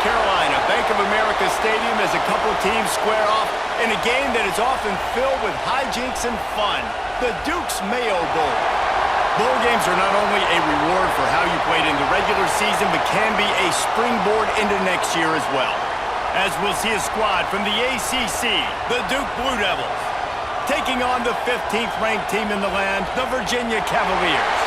Carolina, Bank of America Stadium, as a couple teams square off in a game that is often filled with hijinks and fun. The Duke's Mayo Bowl. Bowl games are not only a reward for how you played in the regular season, but can be a springboard into next year as well. As we'll see a squad from the ACC, the Duke Blue Devils, taking on the 15th ranked team in the land, the Virginia Cavaliers.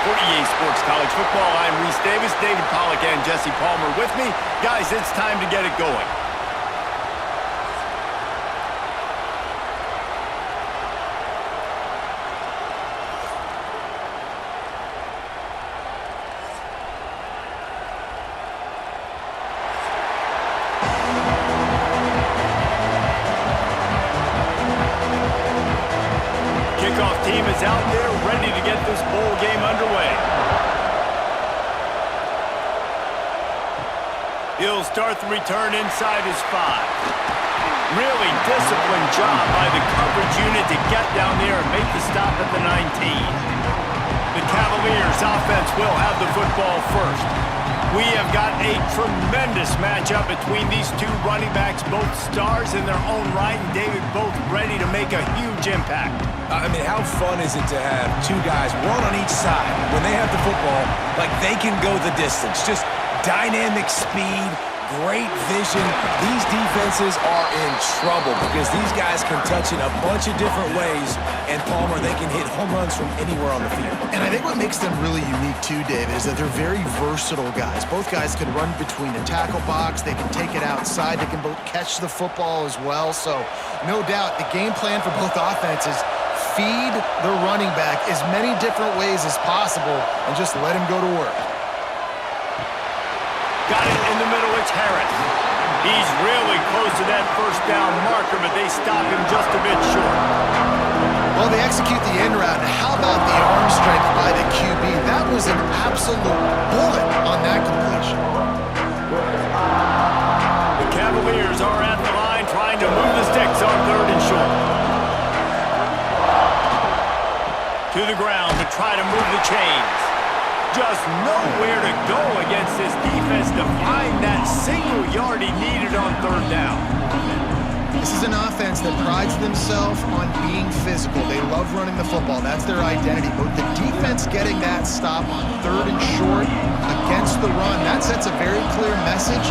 For EA Sports College Football, I'm Reese Davis, David Pollack, and Jesse Palmer with me. Guys, it's time to get it going. Kickoff team is out there ready to get this bowl game underway. He'll start the return inside his 5. Really disciplined job by the coverage unit to get down there and make the stop at the 19. The Cavaliers offense will have the football first. We have got a tremendous matchup between these two running backs, both stars in their own right, and David, both ready to make a huge impact. I mean, how fun is it to have two guys, one on each side, when they have the football, like they can go the distance. Just dynamic speed, great vision. These defenses are in trouble because these guys can touch it a bunch of different ways, and Palmer, they can hit home runs from anywhere on the field. And I think what makes them really unique too, David, is that they're very versatile guys. Both guys can run between the tackle box, they can take it outside, they can both catch the football as well. So no doubt the game plan for both offenses, feed the running back as many different ways as possible and just let him go to work. Got it in the middle, it's Harris. He's really close to that first down marker, but they stop him just a bit short. Well, they execute the end route, and how about the arm strength by the QB? That was an absolute bullet on that completion. The Cavaliers are at the line trying to move the sticks on 3rd and short. To the ground to try to move the chains. Just nowhere to go against this defense to find that single yard he needed on 3rd down. This is an offense that prides themselves on being physical. They love running the football. That's their identity. But the defense getting that stop on 3rd and short against the run, that sets a very clear message.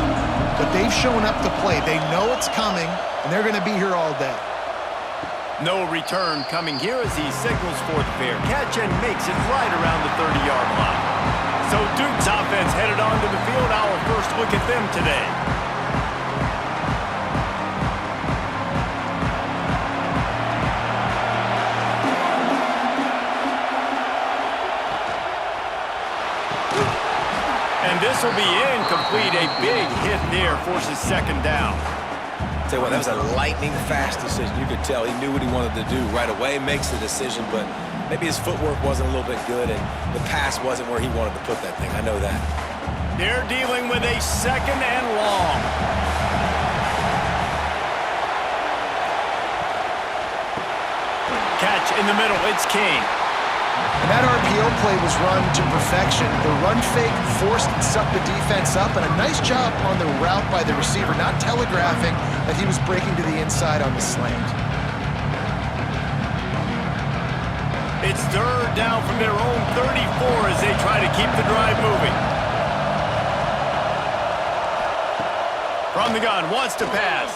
But they've shown up to play. They know it's coming, and they're going to be here all day. No return coming here as he signals for the fair catch and makes it right around the 30-yard line. So Duke's offense headed onto the field. Our first look at them today. And this will be incomplete. A big hit there forces 2nd down. Tell you what, that was a lightning-fast decision. You could tell he knew what he wanted to do right away, makes the decision, but maybe his footwork wasn't a little bit good, and the pass wasn't where he wanted to put that thing. I know that. They're dealing with a 2nd and long. Catch in the middle, it's King. And that RPO play was run to perfection. The run fake forced the defense up, and a nice job on the route by the receiver, not telegraphing that he was breaking to the inside on the slant. It's 3rd down from their own 34 as they try to keep the drive moving. From the gun, wants to pass.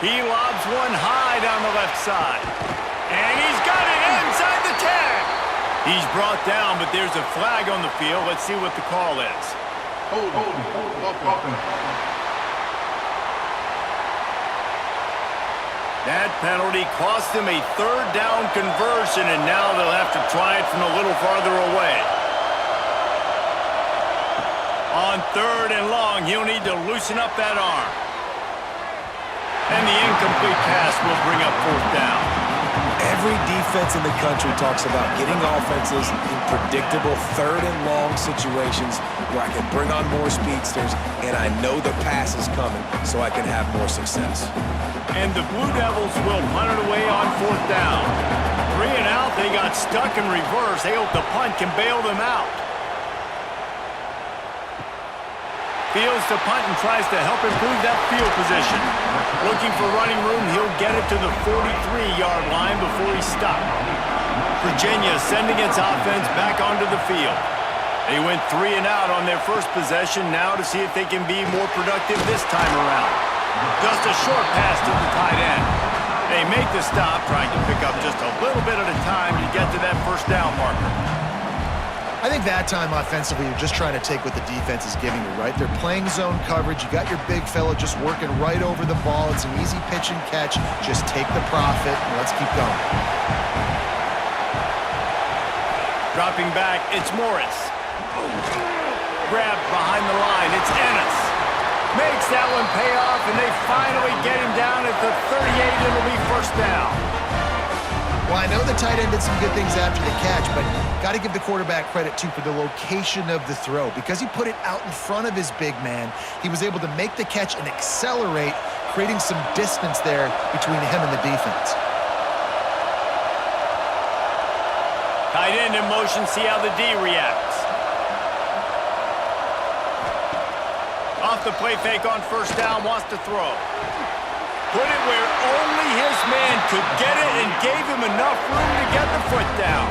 He lobs one high down the left side. And he's got it inside the 10. He's brought down, but there's a flag on the field. Let's see what the call is. Hold. That penalty cost him a 3rd down conversion, and now they'll have to try it from a little farther away. On 3rd and long, he'll need to loosen up that arm. And the incomplete pass will bring up 4th down. Every defense in the country talks about getting offenses in predictable 3rd and long situations where I can bring on more speedsters, and I know the pass is coming, so I can have more success. And the Blue Devils will punt it away on 4th down. 3 and out, they got stuck in reverse. They hope the punt can bail them out. Fields to punt and tries to help improve that field position. Looking for running room, he'll get it to the 43-yard line before he's stopped. Virginia sending its offense back onto the field. They went 3 and out on their first possession, now to see if they can be more productive this time around. Just a short pass to the tight end. They make the stop, trying to pick up just a little bit at a time to get to that first down marker. I think that time offensively, you're just trying to take what the defense is giving you, right? They're playing zone coverage. You got your big fella just working right over the ball. It's an easy pitch and catch. Just take the profit and let's keep going. Dropping back, it's Morris. Grabbed behind the line, it's Ennis. Makes that one pay off, and they finally get him down at the 38. It'll be first down. Well, I know the tight end did some good things after the catch, but got to give the quarterback credit, too, for the location of the throw. Because he put it out in front of his big man, he was able to make the catch and accelerate, creating some distance there between him and the defense. Tight end in motion, see how the D reacts. Off the play fake on first down, wants to throw. Put it where only his man could get it and gave him enough room to get the foot down.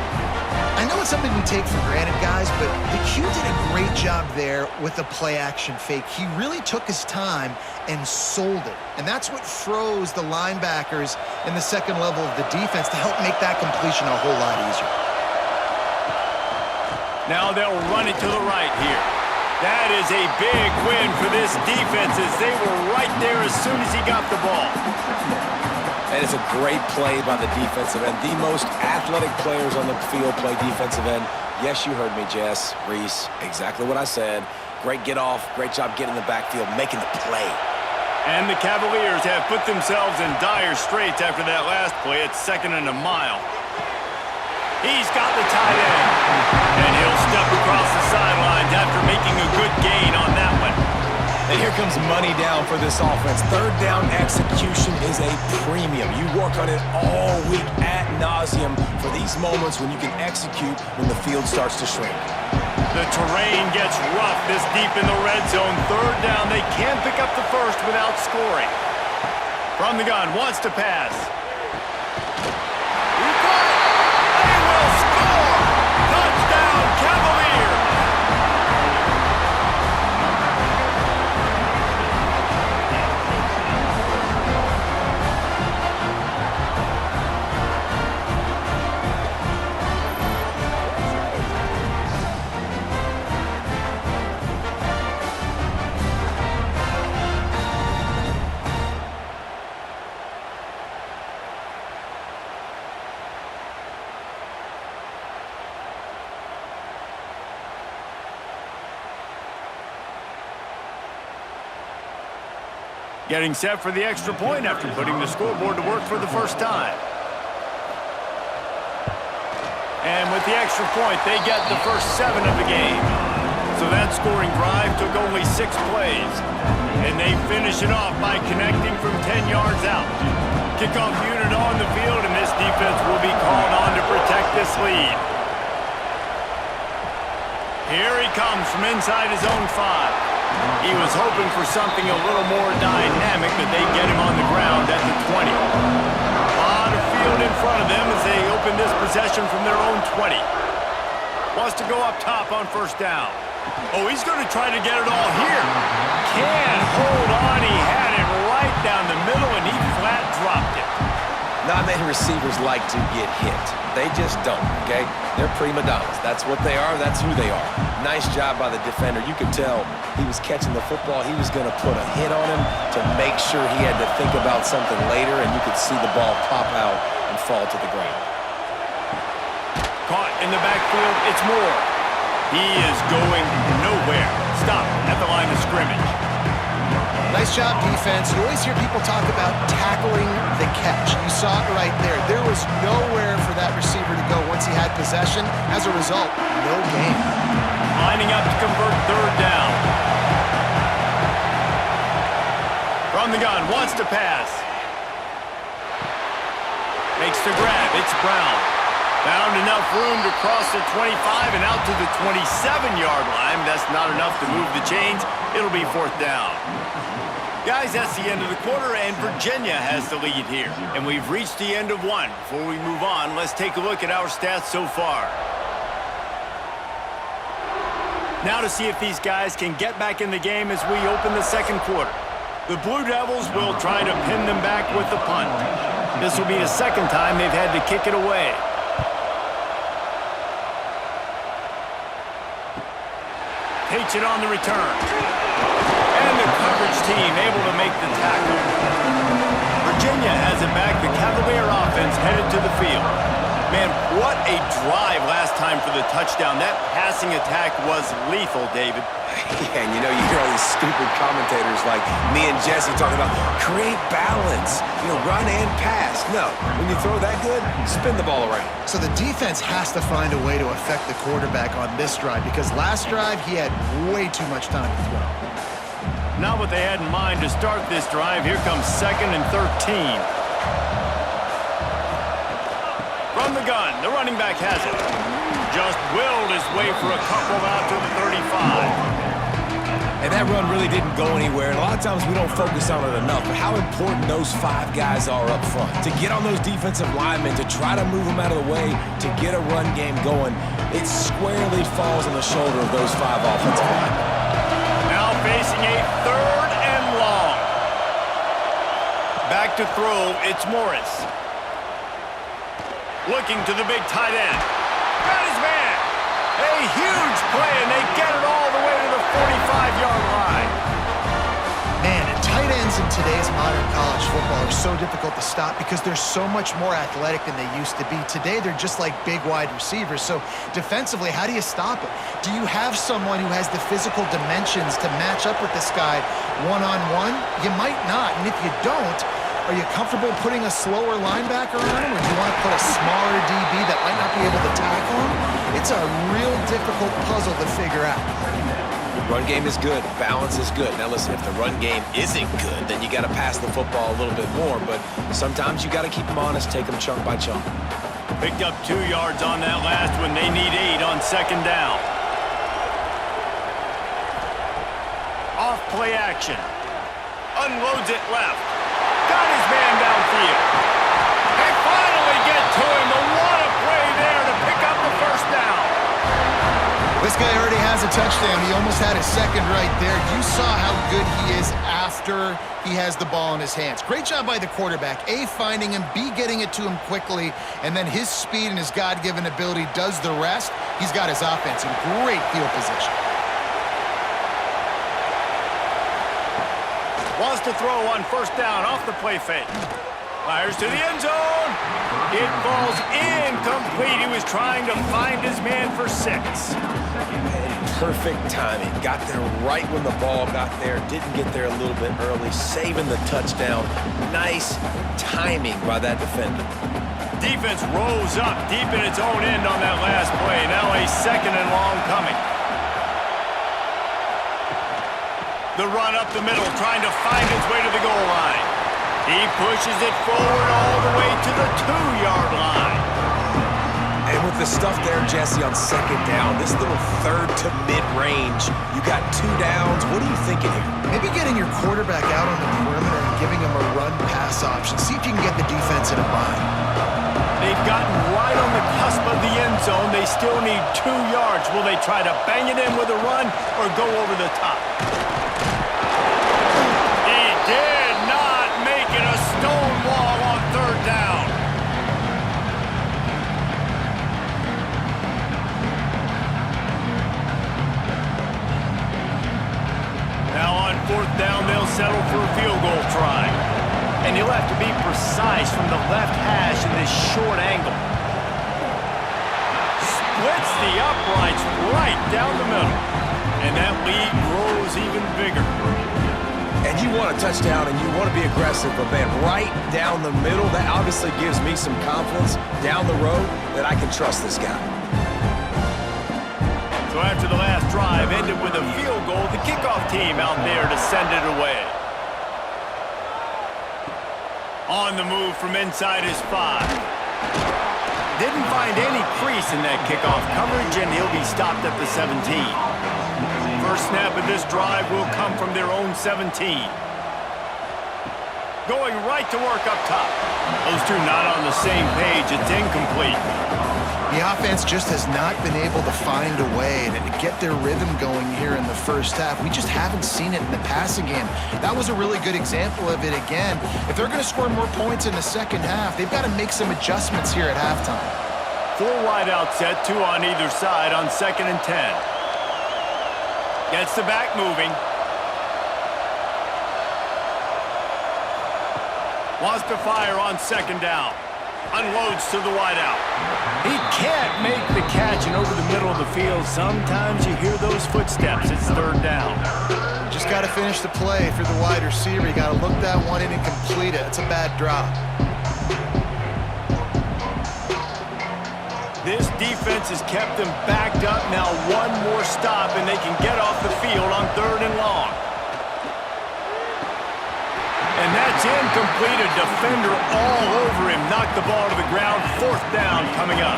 I know it's something we take for granted, guys, but the Q did a great job there with the play-action fake. He really took his time and sold it. And that's what froze the linebackers in the second level of the defense to help make that completion a whole lot easier. Now they'll run it to the right here. That is a big win for this defense as they were right there as soon as he got the ball. And it's a great play by the defensive end. The most athletic players on the field play defensive end. Yes, you heard me, Jess, Reese. Exactly what I said. Great get off. Great job getting in the backfield, making the play. And the Cavaliers have put themselves in dire straits after that last play. It's 2nd and a mile. He's got the tight end. And he'll step across the sidelines after making a good gain on that one. And here comes money down for this offense. Third down execution is a premium. You work on it all week ad nauseum for these moments when you can execute when the field starts to shrink. The terrain gets rough this deep in the red zone. Third down, they can't pick up the first without scoring. From the gun, wants to pass. He caught it. They will score. Touchdown, Cavaliers. Getting set for the extra point after putting the scoreboard to work for the first time. And with the extra point, they get the first 7 of the game. So that scoring drive took only 6 plays. And they finish it off by connecting from 10 yards out. Kickoff unit on the field, and this defense will be called on to protect this lead. Here he comes from inside his own 5. He was hoping for something a little more dynamic, but they get him on the ground at the 20. A lot of field in front of them as they open this possession from their own 20. Wants to go up top on first down. Oh, he's going to try to get it all here. Can't hold on. He had it right down the middle, and he flat dropped it. Not many receivers like to get hit. They just don't, okay? They're prima donnas. That's what they are. That's who they are. Nice job by the defender. You could tell he was catching the football. He was going to put a hit on him to make sure he had to think about something later, and you could see the ball pop out and fall to the ground. Caught in the backfield. It's Moore. He is going nowhere. Stop at the line of scrimmage. Nice job, defense. You always hear people talk about tackling the catch. You saw it right there. There was nowhere for that receiver to go once he had possession. As a result, no gain. Lining up to convert third down. From the gun, wants to pass. Makes the grab. It's Brown. Found enough room to cross the 25 and out to the 27-yard line. That's not enough to move the chains. It'll be 4th down. Guys, that's the end of the quarter, and Virginia has the lead here. And we've reached the end of one. Before we move on, let's take a look at our stats so far. Now to see if these guys can get back in the game as we open the second quarter. The Blue Devils will try to pin them back with the punt. This will be the second time they've had to kick it away. Takes it on the return. And the coverage team able to make the tackle. Virginia has it back. The Cavalier offense headed to the field. Man, what a drive last time for the touchdown. That passing attack was lethal, David. Yeah, and you know, you hear all these stupid commentators like me and Jesse talking about create balance, run and pass. No, when you throw that good, spin the ball around. So the defense has to find a way to affect the quarterback on this drive because last drive he had way too much time to throw. Not what they had in mind to start this drive. Here comes 2nd and 13. From the gun, the running back has it. Just willed his way for a couple out to the 35. And that run really didn't go anywhere. And a lot of times we don't focus on it enough, but how important those 5 guys are up front. To get on those defensive linemen, to try to move them out of the way, to get a run game going, it squarely falls on the shoulder of those 5 offensive linemen. Now facing a 3rd and long. Back to throw, it's Morris. Looking to the big tight end. Got his man. A huge play, and they get it all the way to the 45-yard line. Man, and tight ends in today's modern college football are so difficult to stop because they're so much more athletic than they used to be. Today, they're just like big wide receivers. So defensively, how do you stop them? Do you have someone who has the physical dimensions to match up with this guy one-on-one? You might not, and if you don't, are you comfortable putting a slower linebacker on him, or do you want to put a smaller DB that might not be able to tackle him? It's a real difficult puzzle to figure out. Run game is good. Balance is good. Now listen, if the run game isn't good, then you got to pass the football a little bit more, but sometimes you got to keep them honest, take them chunk by chunk. Picked up 2 yards on that last one. They need 8 on 2nd down. Off play action. Unloads it left. Got his man downfield. They finally get to him. But what a play there to pick up the 1st down. This guy already has a touchdown. He almost had his 2nd right there. You saw how good he is after he has the ball in his hands. Great job by the quarterback. A, finding him, B, getting it to him quickly, and then his speed and his God-given ability does the rest. He's got his offense in great field position. Wants to throw on 1st down off the play fake. Fires to the end zone. It falls incomplete. He was trying to find his man for 6. Perfect timing. Got there right when the ball got there. Didn't get there a little bit early. Saving the touchdown. Nice timing by that defender. Defense rose up deep in its own end on that last play. Now a 2nd and long coming. The run up the middle, trying to find its way to the goal line. He pushes it forward all the way to the 2-yard line. And with the stuff there, Jesse, on 2nd down, this little 3rd to mid-range, you got 2 downs. What are you thinking here? Maybe getting your quarterback out on the perimeter and giving him a run-pass option. See if you can get the defense in a bind. They've gotten right on the cusp of the end zone. They still need 2 yards. Will they try to bang it in with a run or go over the top? Did not make it a stone wall on 3rd down. Now on 4th down, they'll settle for a field goal try. And you'll have to be precise from the left hash in this short angle. Splits the uprights right down the middle. And that lead grows even bigger. And you want a touchdown and you want to be aggressive, but man, right down the middle, that obviously gives me some confidence down the road that I can trust this guy. So after the last drive ended with a field goal, the kickoff team out there to send it away. On the move from inside his 5. Didn't find any crease in that kickoff coverage, and he'll be stopped at the 17. First snap of this drive will come from their own 17. Going right to work up top. Those two not on the same page. It's incomplete. The offense just has not been able to find a way to get their rhythm going here in the first half. We just haven't seen it in the passing game. That was a really good example of it again. If they're going to score more points in the second half, they've got to make some adjustments here at halftime. 4 wide out set, 2 on either side on 2nd and 10. Gets the back moving. Wants to fire on 2nd down. Unloads to the wideout. He can't make the catch, and over the middle of the field, sometimes you hear those footsteps. It's 3rd down. Just got to finish the play for the wide receiver. You got to look that one in and complete it. It's a bad drop. This defense has kept them backed up. Now one more stop, and they can get off the field on 3rd and long. And that's incomplete. A defender all over him. Knocked the ball to the ground. 4th down coming up.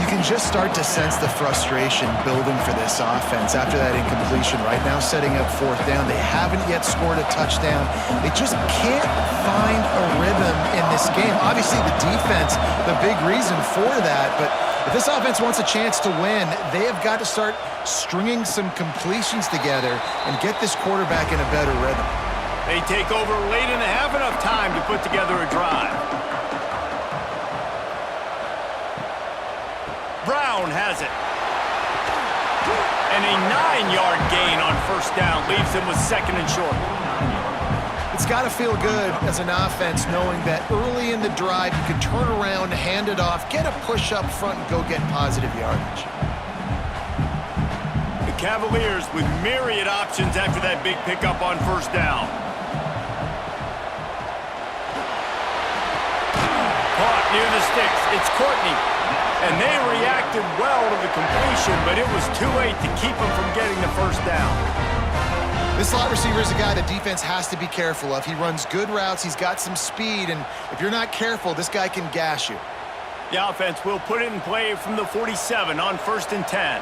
You can just start to sense the frustration building for this offense after that incompletion. Right now, setting up 4th down. They haven't yet scored a touchdown. They just can't find a rhythm in this game. Obviously, the defense, the big reason for that. But if this offense wants a chance to win, they have got to start stringing some completions together and get this quarterback in a better rhythm. They take over late and have enough time to put together a drive. Brown has it. And a 9-yard gain on 1st down leaves them with 2nd and short. It's got to feel good as an offense knowing that early in the drive you can turn around, hand it off, get a push up front, and go get positive yardage. The Cavaliers with myriad options after that big pickup on 1st down. Caught near the sticks. It's Courtney. And they reacted well to the completion, but it was too late to keep them from getting the 1st down. This slot receiver is a guy the defense has to be careful of. He runs good routes. He's got some speed, and if you're not careful, this guy can gash you. The offense will put it in play from the 47 on 1st and 10.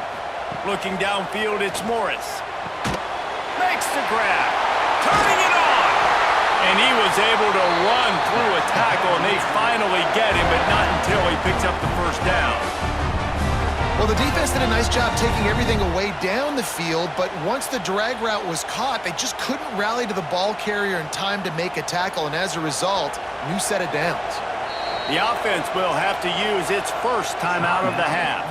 Looking downfield, it's Morris. Makes the grab. Turning it on. And he was able to run through a tackle, and they finally get him, but not until he picks up the 1st down. Well, the defense did a nice job taking everything away down the field, but once the drag route was caught, they just couldn't rally to the ball carrier in time to make a tackle, and as a result, new set of downs. The offense will have to use its first timeout of the half.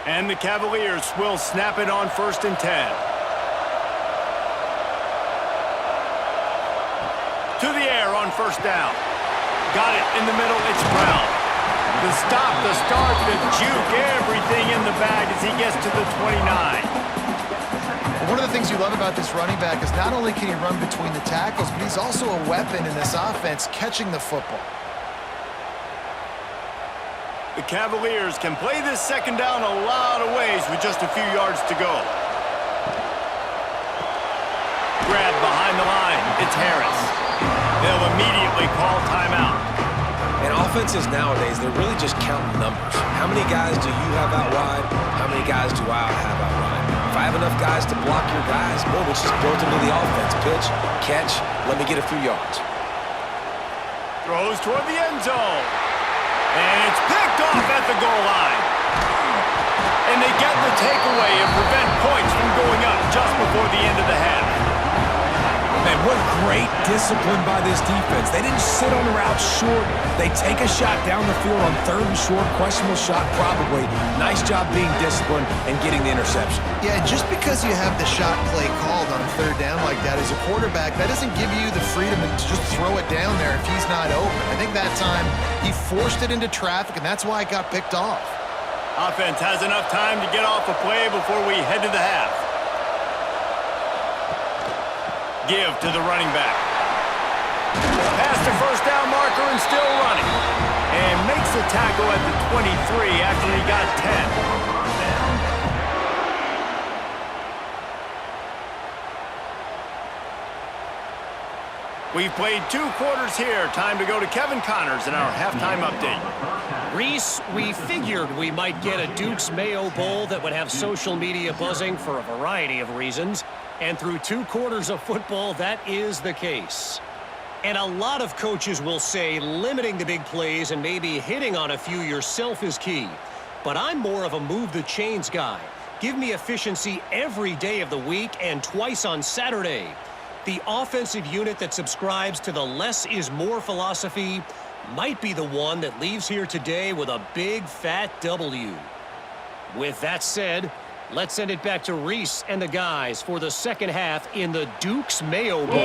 And the Cavaliers will snap it on 1st and 10. To the air on 1st down. Got it in the middle, it's Brown. The stop, the start, the juke, everything in the bag as he gets to the 29. One of the things you love about this running back is not only can he run between the tackles, but he's also a weapon in this offense catching the football. The Cavaliers can play this 2nd down a lot of ways with just a few yards to go. Grab behind the line, it's Harris. They'll immediately call timeout. And offenses nowadays, they're really just counting numbers. How many guys do you have out wide? How many guys do I have out wide? If I have enough guys to block your guys, boom, it's just built into the offense. Pitch, catch, let me get a few yards. Throws toward the end zone. And it's picked off at the goal line. And they get the takeaway and prevent points from going up just before the end of the half. Man, what great discipline by this defense. They didn't sit on the route short. They take a shot down the field on 3rd and short. Questionable shot, probably. Nice job being disciplined and getting the interception. Yeah, just because you have the shot play called on 3rd down like that as a quarterback, that doesn't give you the freedom to just throw it down there if he's not open. I think that time he forced it into traffic, and that's why it got picked off. Offense has enough time to get off a play before we head to the half. Give to the running back. Past the 1st down marker and still running. And makes the tackle at the 23 after he got 10. We've played 2 quarters here. Time to go to Kevin Connors in our halftime update. Reese, we figured we might get a Duke's Mayo Bowl that would have social media buzzing for a variety of reasons. And through 2 quarters of football, that is the case. And a lot of coaches will say limiting the big plays and maybe hitting on a few yourself is key. But I'm more of a move the chains guy. Give me efficiency every day of the week and twice on Saturday. The offensive unit that subscribes to the less is more philosophy might be the one that leaves here today with a big fat W. With that said, let's send it back to Reese and the guys for the second half in the Duke's Mayo Bowl.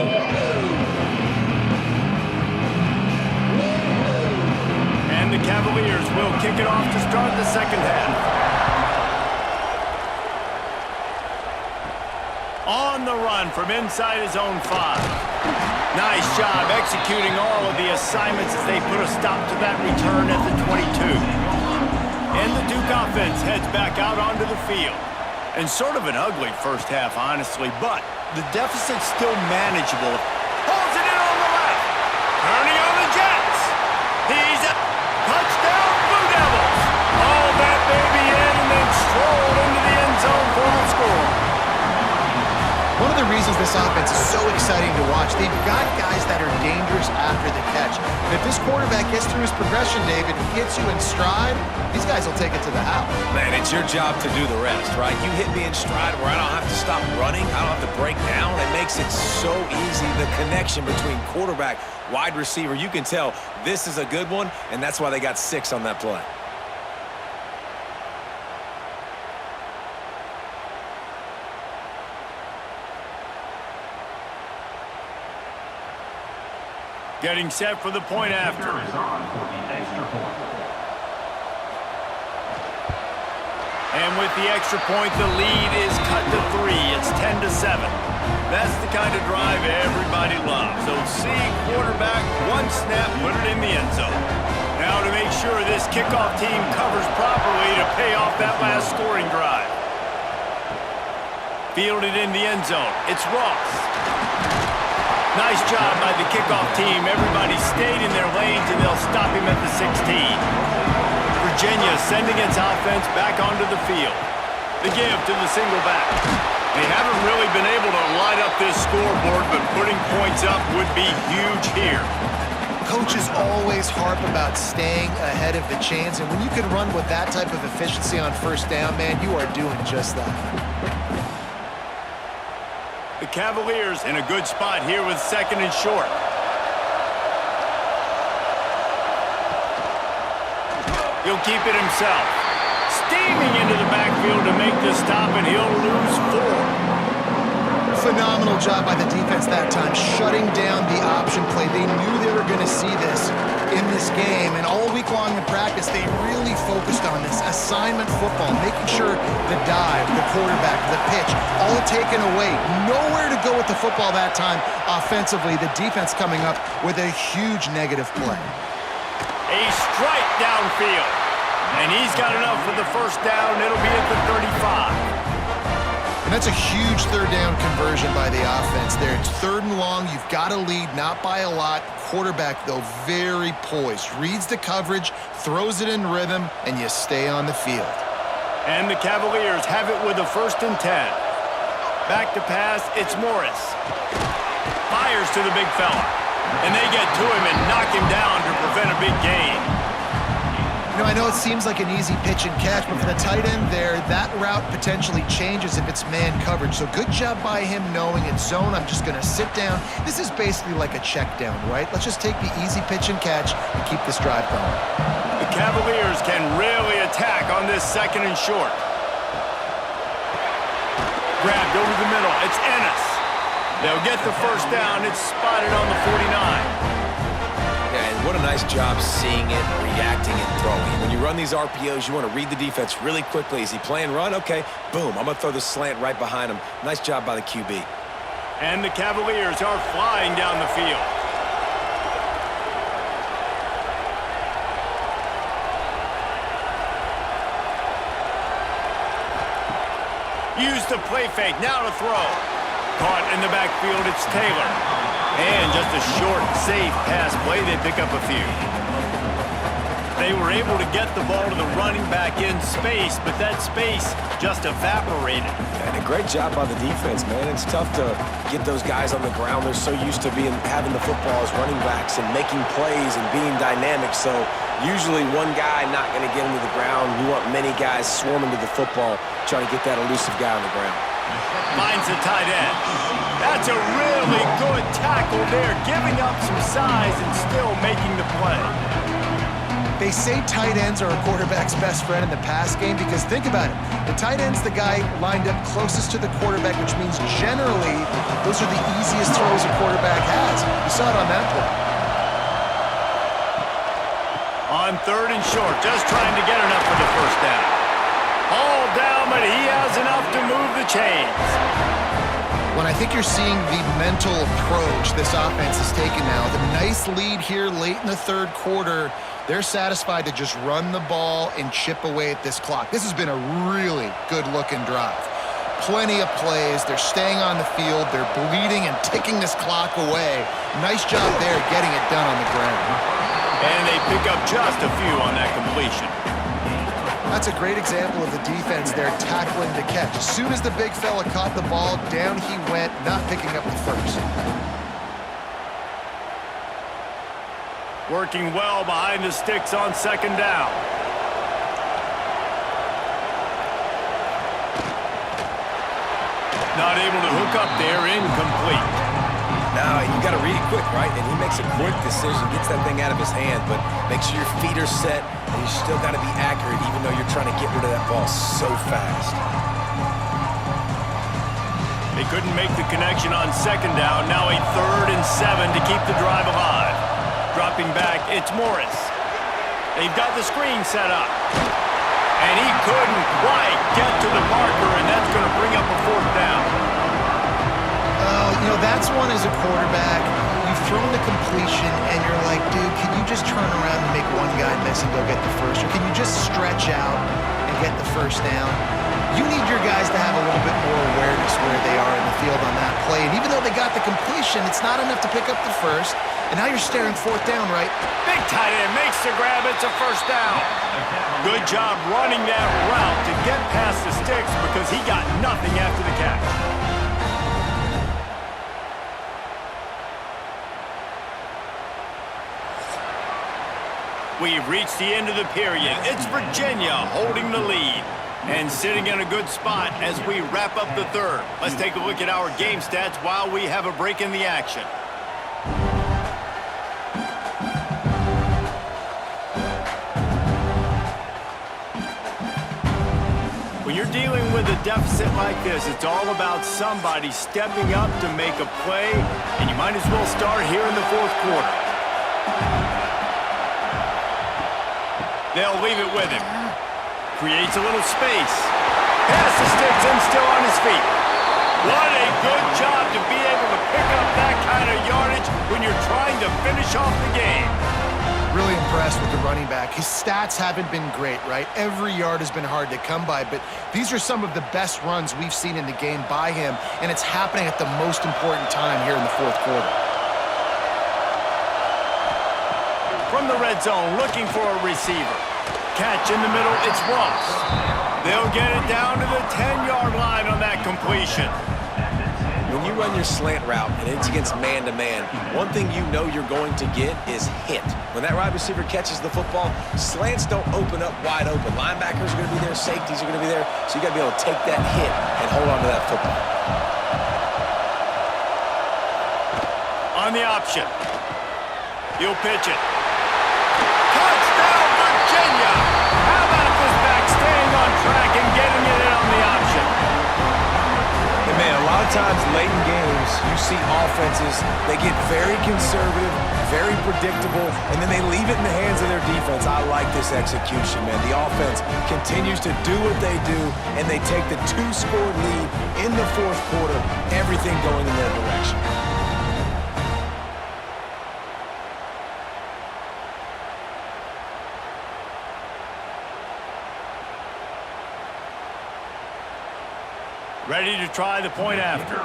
And the Cavaliers will kick it off to start the second half. On the run from inside his own 5. Nice job executing all of the assignments as they put a stop to that return at the 22. And the Duke offense heads back out onto the field. And sort of an ugly first half, honestly, but the deficit's still manageable. Pulls it in on the left. Turning on the Jets. He's a touchdown, Blue Devils. All that baby in and then strolled into the end zone for the score. One of the reasons this offense is so exciting to watch, they've got guys that are dangerous after the catch. And if this quarterback gets through his progression, David, and gets you in stride, these guys will take it to the house. Man, it's your job to do the rest, right? You hit me in stride where I don't have to stop running. I don't have to break down. It makes it so easy. The connection between quarterback, wide receiver, you can tell this is a good one, and that's why they got 6 on that play. Getting set for the point after. And with the extra point, the lead is cut to 3. It's 10-7. That's the kind of drive everybody loves. So see quarterback, 1 snap, put it in the end zone. Now to make sure this kickoff team covers properly to pay off that last scoring drive. Fielded in the end zone. It's Ross. Nice job by the kickoff team. Everybody stayed in their lanes, and they'll stop him at the 16. Virginia sending its offense back onto the field. The give to the single back. They haven't really been able to light up this scoreboard, but putting points up would be huge here. Coaches always harp about staying ahead of the chains, and when you can run with that type of efficiency on first down, man, you are doing just that. The Cavaliers in a good spot here with 2nd and short. He'll keep it himself. Steaming into the backfield to make the stop, and he'll lose 4. Phenomenal job by the defense that time, shutting down the option play. They knew they were going to see this in this game, and all week long in practice, they really focused on this assignment football, making sure the dive, the quarterback, the pitch, all taken away. Nowhere to go with the football that time offensively. The defense coming up with a huge negative play. A strike downfield, and he's got enough for the first down. It'll be at the 35. And that's a huge 3rd down conversion by the offense there. It's 3rd and long. You've got to lead, not by a lot. Quarterback, though, very poised. Reads the coverage, throws it in rhythm, and you stay on the field. And the Cavaliers have it with a 1st and 10. Back to pass, it's Morris. Fires to the big fella. And they get to him and knock him down to prevent a big gain. You know, I know it seems like an easy pitch and catch, but for the tight end there, that route potentially changes if it's man coverage. So good job by him knowing it's zone. I'm just going to sit down. This is basically like a check down, right? Let's just take the easy pitch and catch and keep this drive going. The Cavaliers can really attack on this 2nd and short. Grabbed over the middle. It's Ennis. They'll get the first down. It's spotted on the 49. And what a nice job seeing it, reacting, and throwing. When you run these RPOs, you want to read the defense really quickly. Is he playing run? Okay, boom. I'm going to throw the slant right behind him. Nice job by the QB. And the Cavaliers are flying down the field. Use the play fake. Now to throw. Caught in the backfield. It's Taylor. And just a short, safe pass play. They pick up a few. They were able to get the ball to the running back in space, but that space just evaporated. And a great job by the defense, man. It's tough to get those guys on the ground. They're so used to having the football as running backs and making plays and being dynamic. So usually one guy not going to get into the ground. You want many guys swarming to the football, trying to get that elusive guy on the ground. Finds a tight end. That's a really good tackle there, giving up some size and still making the play. They say tight ends are a quarterback's best friend in the pass game because think about it. The tight end's the guy lined up closest to the quarterback, which means generally those are the easiest throws a quarterback has. You saw it on that play. On 3rd and short, just trying to get enough for the first down. All down, but he has enough to move the chains. When I think you're seeing the mental approach this offense is taking now, the nice lead here late in the 3rd quarter, they're satisfied to just run the ball and chip away at this clock. This has been a really good-looking drive. Plenty of plays. They're staying on the field. They're bleeding and ticking this clock away. Nice job there getting it done on the ground. And they pick up just a few on that completion. That's a great example of the defense there tackling the catch. As soon as the big fella caught the ball, down he went, not picking up the first. Working well behind the sticks on 2nd down. Not able to hook up there, incomplete. Now, you got to read it quick, right? And he makes a quick decision, gets that thing out of his hand, but make sure your feet are set, and you still got to be accurate even though you're trying to get rid of that ball so fast. They couldn't make the connection on 2nd down. Now a 3rd and 7 to keep the drive alive. Dropping back, it's Morris. They've got the screen set up. And he couldn't quite get to the marker, and that's going to bring up a 4th down. You know, that's one as a quarterback. You've thrown the completion, and you're like, dude, can you just turn around and make one guy miss and go get the first? Or can you just stretch out and get the first down? You need your guys to have a little bit more awareness where they are in the field on that play. And even though they got the completion, it's not enough to pick up the first. And now you're staring 4th down, right? Big tight end makes the grab. It's a 1st down. Good job running that route to get past the sticks because he got nothing after the catch. We've reached the end of the period. It's Virginia holding the lead and sitting in a good spot as we wrap up the 3rd. Let's take a look at our game stats while we have a break in the action. When you're dealing with a deficit like this, it's all about somebody stepping up to make a play, and you might as well start here in the 4th quarter. They'll leave it with him. Creates a little space. Past the sticks and still on his feet. What a good job to be able to pick up that kind of yardage when you're trying to finish off the game. Really impressed with the running back. His stats haven't been great, right? Every yard has been hard to come by, but these are some of the best runs we've seen in the game by him, and it's happening at the most important time here in the 4th quarter. From the red zone, looking for a receiver. Catch in the middle, it's Ross. They'll get it down to the 10-yard line on that completion. When you run your slant route and it's against man-to-man, one thing you know you're going to get is hit. When that wide receiver catches the football, slants don't open up wide open. Linebackers are going to be there, safeties are going to be there, so you got to be able to take that hit and hold on to that football. On the option. He'll pitch it. Touchdown, Virginia! How about this back staying on track and getting it in on the option? And man, a lot of times late in games, you see offenses, they get very conservative, very predictable, and then they leave it in the hands of their defense. I like this execution, man. The offense continues to do what they do, and they take the 2-score lead in the 4th quarter, everything going in their direction. Ready to try the point after.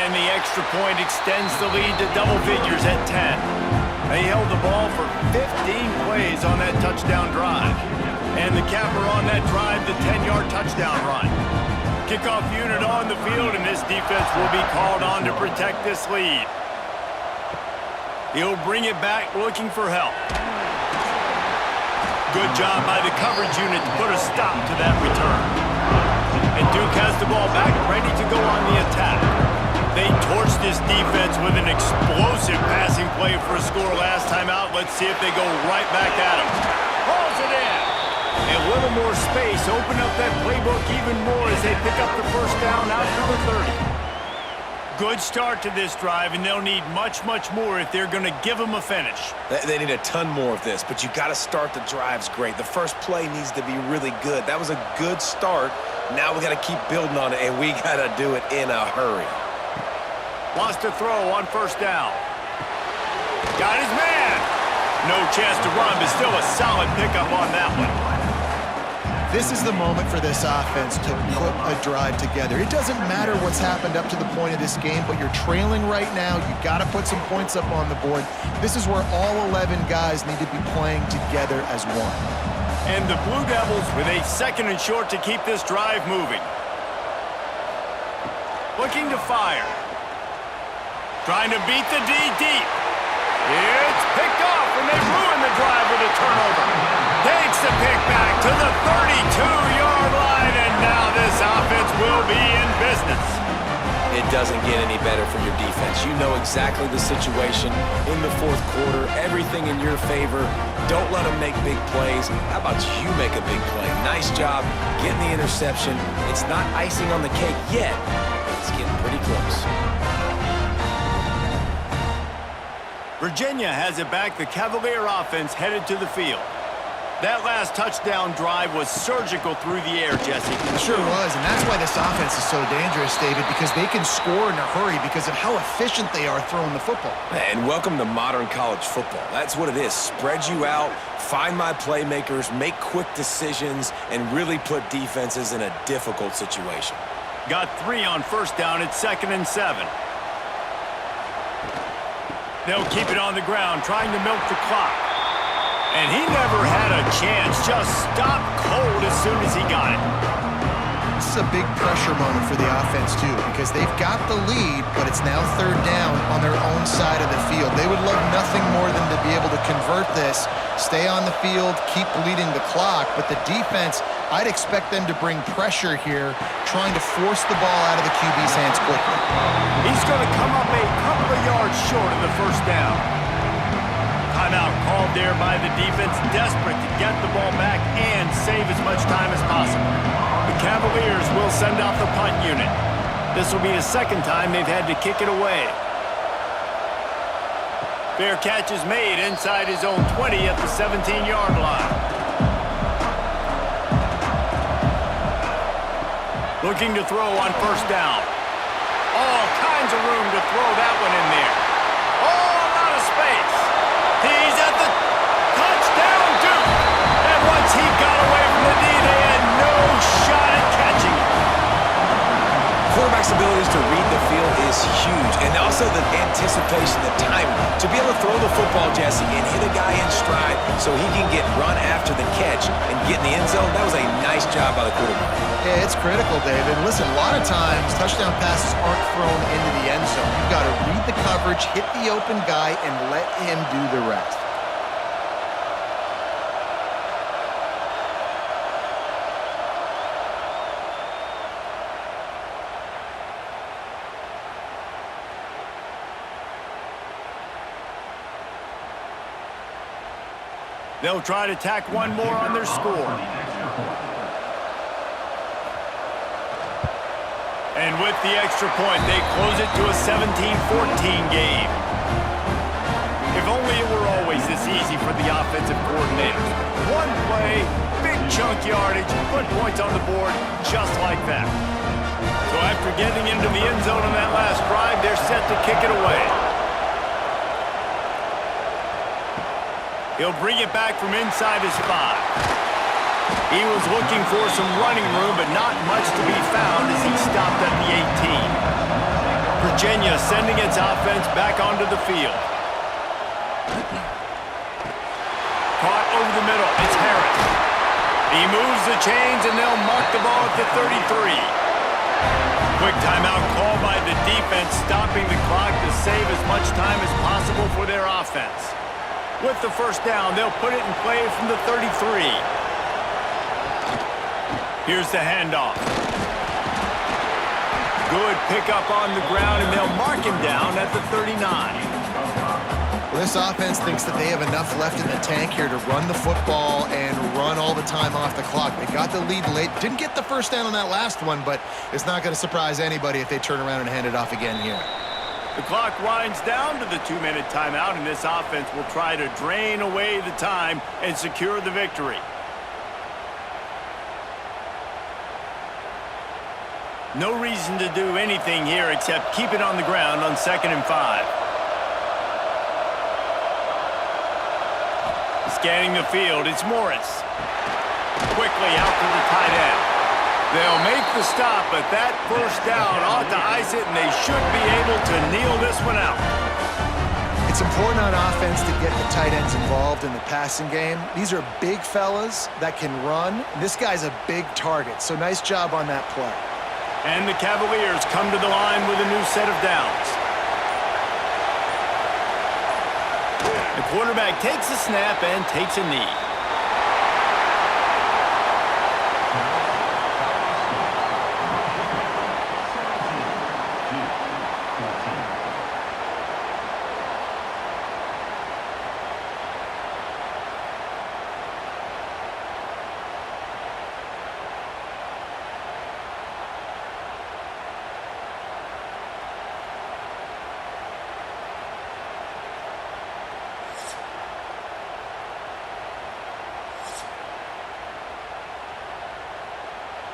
And the extra point extends the lead to double figures at 10. They held the ball for 15 plays on that touchdown drive. And the capper on that drive, the 10-yard touchdown run. Kickoff unit on the field, and this defense will be called on to protect this lead. He'll bring it back looking for help. Good job by the coverage unit to put a stop to that return. And Duke has the ball back, ready to go on the attack. They torched this defense with an explosive passing play for a score last time out. Let's see if they go right back at him. Pulls it in. A little more space. Open up that playbook even more as they pick up the first down out to the 30. Good start to this drive, and they'll need much, much more if they're going to give them a finish. They need a ton more of this, but you got to start the drives great. The first play needs to be really good. That was a good start. Now we got to keep building on it, and we got to do it in a hurry. Wants to throw on first down. Got his man. No chance to run, but still a solid pickup on that one. This is the moment for this offense to put a drive together. It doesn't matter what's happened up to the point of this game, but you're trailing right now. You've got to put some points up on the board. This is where all 11 guys need to be playing together as one. And the Blue Devils with a second and short to keep this drive moving. Looking to fire. Trying to beat the D deep. It's picked off, and they ruin the drive with a turnover. Takes the pick back to the 32-yard line, and now this offense will be in business. It doesn't get any better for your defense. You know exactly the situation in the fourth quarter, everything in your favor. Don't let them make big plays. How about you make a big play? Nice job getting the interception. It's not icing on the cake yet, but it's getting pretty close. Virginia has it back. The Cavalier offense headed to the field. That last touchdown drive was surgical through the air, Jesse. It sure was, and that's why this offense is so dangerous, David, because they can score in a hurry because of how efficient they are throwing the football. And welcome to modern college football. That's what it is. Spread you out, find my playmakers, make quick decisions, and really put defenses in a difficult situation. Got 3 on first down at 2nd and 7. They'll keep it on the ground, trying to milk the clock. And he never had a chance, just stopped cold as soon as he got it. This is a big pressure moment for the offense, too, because they've got the lead, but it's now 3rd down on their own side of the field. They would love nothing more than to be able to convert this, stay on the field, keep bleeding the clock, but the defense, I'd expect them to bring pressure here, trying to force the ball out of the QB's hands quickly. He's going to come up a couple of yards short of the first down. Timeout called there by the defense, desperate to get the ball back and save as much time as possible. The Cavaliers will send out the punt unit. This will be the second time they've had to kick it away. Fair catch is made inside his own 20 at the 17-yard line. Looking to throw on first down. All kinds of room to throw that one in there. Oh, a lot of space. He's at the touchdown, Duke. And once he got away from the D, they had no shot at catching him. Quarterback's abilities to read the field is huge, and also the anticipation, the timing. To be able to throw the football, Jesse, and hit a guy in stride so he can get run after the catch and get in the end zone, that was a nice job by the quarterback. Yeah, it's critical, David. Listen, a lot of times touchdown passes aren't thrown into the end zone. You've got to read the coverage, hit the open guy, and let him do the rest. They'll try to tack one more on their score. And with the extra point, they close it to a 17-14 game. If only it were always this easy for the offensive coordinators. One play, big chunk yardage, put points on the board just like that. So after getting into the end zone on that last drive, they're set to kick it away. He'll bring it back from inside his 5. He was looking for some running room, but not much to be found as he stopped at the 18. Virginia sending its offense back onto the field. Caught over the middle. It's Harris. He moves the chains, and they'll mark the ball at the 33. Quick timeout call by the defense, stopping the clock to save as much time as possible for their offense. With the first down, they'll put it in play from the 33. Here's the handoff. Good pickup on the ground, and they'll mark him down at the 39. Well, this offense thinks that they have enough left in the tank here to run the football and run all the time off the clock. They got the lead late. Didn't get the first down on that last one, but it's not going to surprise anybody if they turn around and hand it off again here. The clock winds down to the 2-minute timeout, and this offense will try to drain away the time and secure the victory. No reason to do anything here except keep it on the ground on 2nd and 5. Scanning the field, it's Morris. Quickly out to the tight end. They'll make the stop, but that first down ought to ice it, and they should be able to kneel this one out. It's important on offense to get the tight ends involved in the passing game. These are big fellas that can run. This guy's a big target, so nice job on that play. And the Cavaliers come to the line with a new set of downs. The quarterback takes a snap and takes a knee.